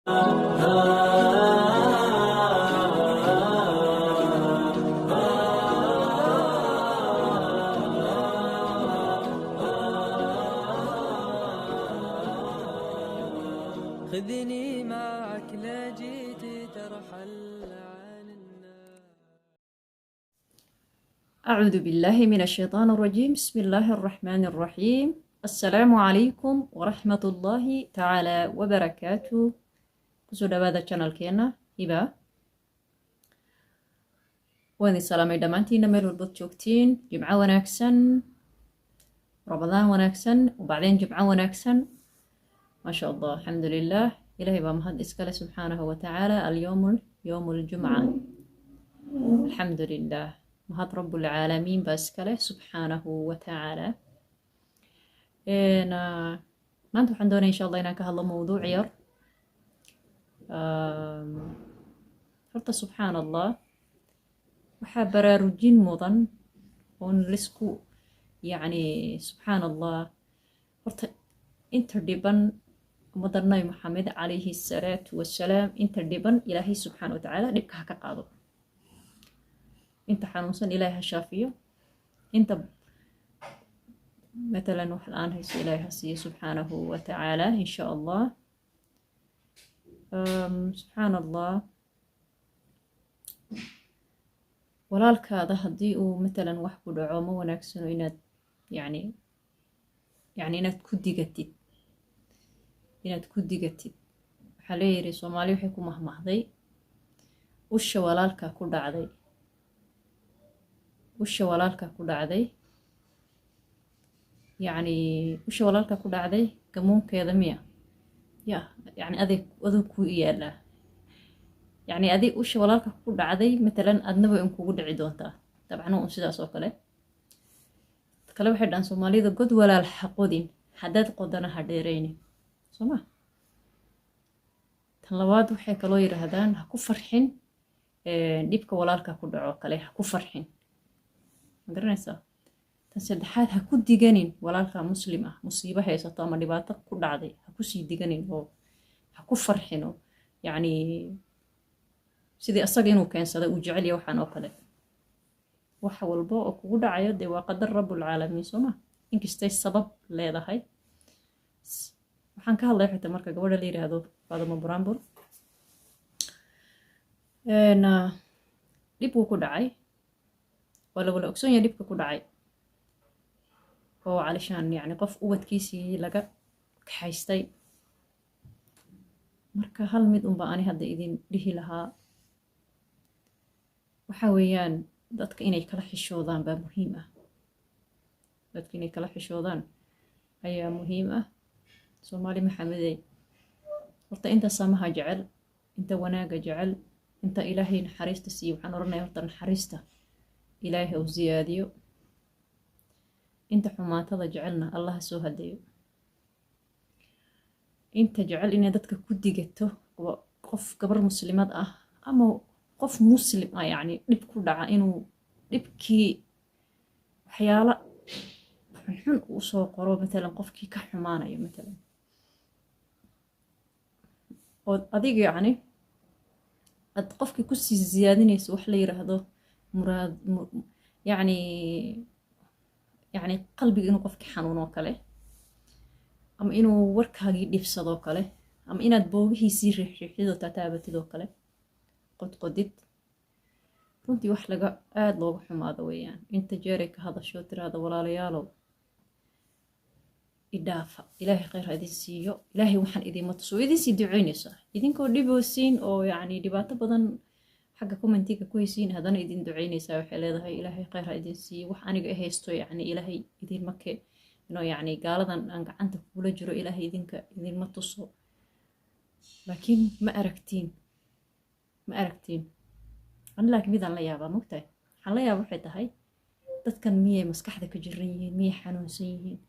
خذني معك لا جيت ترحل عن الناس. أعوذ بالله من الشيطان الرجيم. بسم الله الرحمن الرحيم. السلام عليكم ورحمة الله تعالى وبركاته. kusoo dhawaada channelkeena hiba waan idin salaamay dhammaantiina meel walbaad joogtiin. jimco wanaagsan, ramadaan wanaagsan, wabacdeen jimco wanaagsan. maasha allah, alxamdulilah. ilaahay baa mahad iskale subxaanahu watacaala. alyowm yowm ljumca, alxamdulilah. mahad rabulcaalamiin baa iskale subxaanahu watacaala. maanta waxaan doonaya insha allah inaan ka hadlo mowduuc yar. horta subxaan allah, waxaa baraarujin mudan oon lisku yacni subxaan allah, horta inta dhiban ummadda nabi maxamed calayhi salaatu wasalaam, inta dhiban ilaahay subxaana watacaala dhibka ha ka qaado. inta xanuunsan ilaahay ha shaafiyo. inta matalan wax la-aan hayso ilaahay ha siiyo subxaanahu watacaala insha allah. subxaan allah, walaalkaada haddii uu matalan wax ku dhaco ma wanaagsano inaad yani inaad ku digatid. waxaa leeyihi soomaali waxay ku mahmahday usha walaalkaa ku dhacday yani usha walaalkaa ku dhacday gamuunkeeda miya ya yani aduu kuu iyaalaa. yani adig usha walaalka ku dhacday matalan adnaba in kugu dhici doontaa. dabcan waa un sidaas oo kale. waxay dhahaan soomaalida god walaal ha qodin, haddaad qodana ha dheeraynin. soo ma tan labaad waxay kaloo yidhaahdaan ha ku farxin dhibka walaalka ku dhaco kale, ha ku farxin. ma garanaysaa? tan saddexaad ha ku diganin walaalka muslim ah musiibo haysato ama dhibaato ku dhacday, ha kusii diganin oo ha ku farxino yani sidii asaga inuu keensada uu jecelya waxaan oo kale. wax walba oo kugu dhacayo dee waa qadar rabulcaalamiin. soo ma inkastay sabab leedahay. waxaan ka hadlaya xitaa marka gabadha la yiraahdo faaduma buraanbur, dhib wuu ku dhacay, waa lagula ogsoon yahay dhibka ku dhacay oo calishaan yani qof ubadkiisii laga kaxaystay. marka hal mid unba ani hadda idin dhihi lahaa, waxaa weeyaan dadka inay kala xishoodaan baa muhiim ah. dadka inay kala xishoodaan ayaa muhiim ah. soomaali maxamedey, horta inta samaha jecel, inta wanaaga jecel, inta ilaahay naxariista siiyo, waxaan oranaya horta naxariista ilaahay u ziyaadiyo. inta xumaatada jecelna allah soo hadeeyo. inta jecel inay dadka ku digato qof gabar muslimad ah ama qof muslim ah yani dhib ku dhaca inuu dhibkii waxyaala xunxun uu soo qoro matalan qofkii ka xumaanayo matalan oo adiga yani ad qofkii kusii ziyaadinayso wax la yiraahdo muraad yani qalbiga inuu qofkii xanuuno kale, ama inuu warkaagii dhibsadoo kale, ama inaad boogihiisii riixriixidoo tataabatidoo kale, qodqodid. runtii wax laga aada looga xumaado weeyaan. inta jeeray ka hadasho tiraada walaalayaalow idhaafa, ilaahay khayr ha idin siiyo, ilaahay waxaan idiinma tuso, way idinsii duceynaysaa idinkoo dhiboosiin oo yani dhibaato badan xagga commentiga ku haysiin, haddana idin duceynaysaa. waxay leedahay ilaahay khayr ha idin siiyo, wax aniga haysto yani ilaahay idinma yani gaaladan aan gacanta kugula jiro ilaahay idinma tuso. laakiin ma aragtiin ani laakiin midaan la yaabaa mogtahay. waxaan la yaaba waxay tahay dadkan miyay maskaxda ka jiran yihiin, miyay xanuunsan yihiin,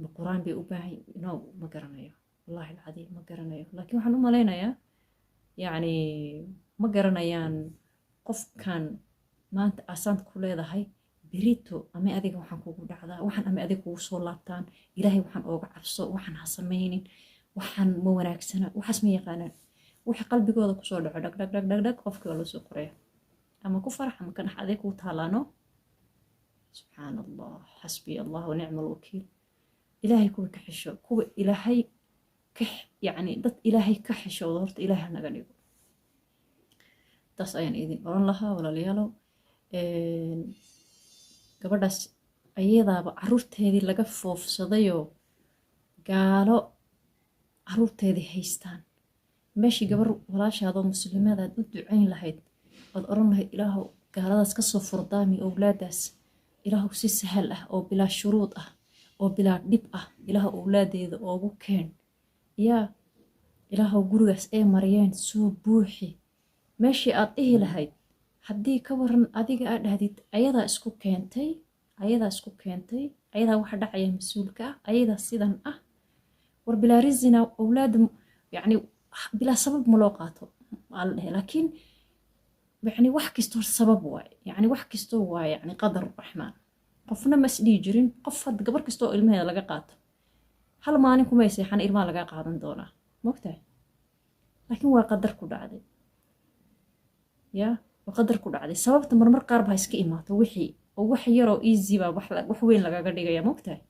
ma qur-aan bay u baahan no ma garanayo, wallahi alcadiim ma garanayo. laakiin waxaan u malaynayaa yani ma garanayaan qofkan maanta asaanta ku leedahay berito ama adiga waxaan kugu dhacdaa, waxaan ama adiga kugu soo laabtaan, ilaahay waxaan ooga cabso, waxaan ha samaynin, waxaan ma wanaagsana waxaas ma yaqaanaan wixii qalbigooda kusoo dhaco dhag dhag dhag dhag dhag qofkii waa loo soo qoraya ama ku farax ama ka nax adeeg kuu taalaano subxaan allah xasbi allah wanicma alwakiil ilaahay kuwa ka xisho kuwa ilaahay ka yacni dad ilaahay ka xishooda horta ilaahay naga dhigo taas ayaan idin oran lahaa walaalayaalow gabadhaas ayadaaba caruurteedii laga foofsadayoo gaalo caruurteedii haystaan meeshii gabar walaashaadoo muslimadaad u ducayn lahayd ood oran lahayd ilaahow gaaladaas kasoo furdaami owlaadaas ilaahow si sahal ah oo bilaa shuruud ah oo bilaa dhib ah ilaahow owlaadeeda oogu keen yaa ilaahow gurigaas ee mariyeen soo buuxi meeshii aad dhihi lahayd haddii ka waran adiga aad dhahdid ayadaa isku keentay ayadaa waxa dhacaya mas-uulka ah ayadaa sidan ah war bilaa rizina owlaada yacni bilaa sabab ma loo qaato aa la dhehe laakiin يعني wax kastoo sabab waay yani wax kastoo waa yani qadar raxmaan qofna ma isdhihi jirin qof had gabar kastoo ilmaheeda laga qaato hal maalin kuma seexan ilmaha laga qaadan doonaa mogtahay laakiin waa qadar ku dhacday ya waa qadar ku dhacday sababta marmar qaar baa iska imaato wixii oo wax yaroo easy baa wax weyn lagaga dhigaya mogtahay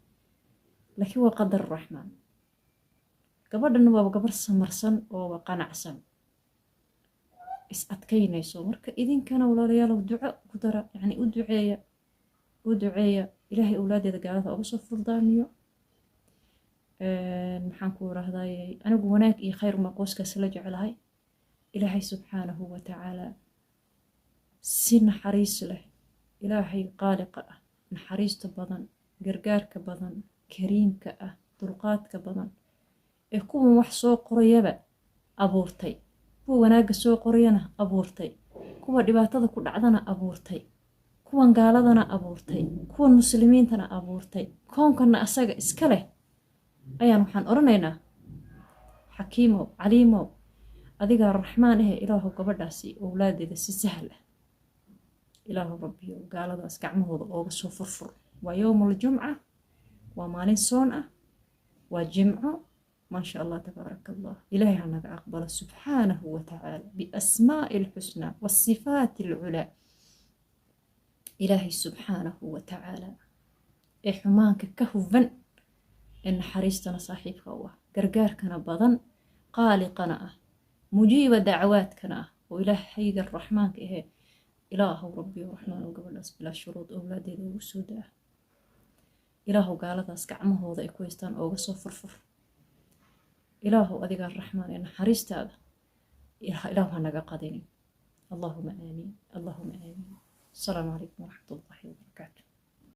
laakiin waa qadar raxmaan gabadhan waa gabar samarsan oo qanacsan is adkaynayso marka idinkana walaalayaal duco ku dara yani u duceeya ilaahay awlaadeeda gaalada uga soo furdaamiyo maxaan ku raahday anigu wanaag iyo khayr ma qoyskaas la jecelahay ilaahay subxaanahu wa tacaala si naxariis leh ilaahay qaaliqa ah naxariista badan gargaarka badan kariimka ah dulqaadka badan ee kuwan wax soo qorayaba abuurtay kuwa wanaaga soo qorayana abuurtay kuwa dhibaatada ku dhacdana abuurtay kuwan gaaladana abuurtay kuwan muslimiintana abuurtay koonkana asaga iska leh ayaan waxaan oranaynaa xakiimow caliimow adigaa raxmaan ahe ilaahu gabadhaasi owlaadeeda si sahal ah ilaahu rabbiyo gaaladaas gacmahooda ooga soo furfur waa yowmul jumca waa maalin soon ah waa jimco ما شاء الله تبارك الله إلهي عنك أقبل سبحانه وتعالى بأسماء الحسنى والصفات العلى إلهي سبحانه وتعالى إحمانك كهفن إن حريستنا صاحبك هو قرقاركنا بضن قالقنا مجيب دعواتكنا وإلهي الرحمن كإيه إله ربي ورحمن وقبل بلا شروط أولادي ذو سوداء إله قال ذا اسكعمه ذا إكويستان أو صفر إله أذيك الرحمن إن حريست هذا إله هنقا قديني اللهم آمين اللهم آمين السلام عليكم ورحمة الله